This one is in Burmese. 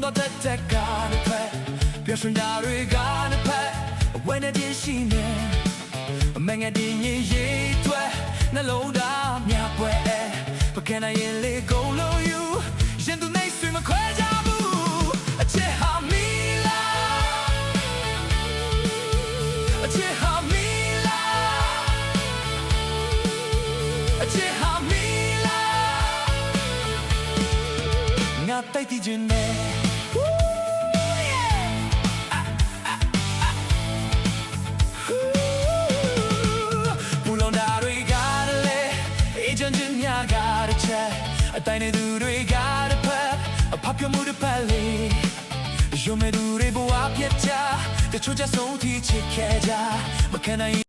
တော့တက်ကားနဲ့ဖက်ပျော်ရွှင်တာတွေကနဲ့ဖက်ဝဲနေခြင်းရှိနေမငယ်တင်ရင်ရေးထွက်နှလုံးသားမြပွဲပကနိုင်ရင်လေကုန်လို့ယူရင်သူနေဆွေမခွဲကြဘူးအချစ်ဟာမီလာအချစ်ဟာမီလာအချစ်ဟာမီလာငါတိုက်တည်ခြင်းနဲ့အတိုင်းနဲ့သူတွေကတပတ်အဖပြမှုတစ်ပတ်လေးရုံးမဲ့သူတွေဘဝပြတ်ကြတချို့ကြဆုံးထိချစ်ခဲ့ကြမခံနိုင်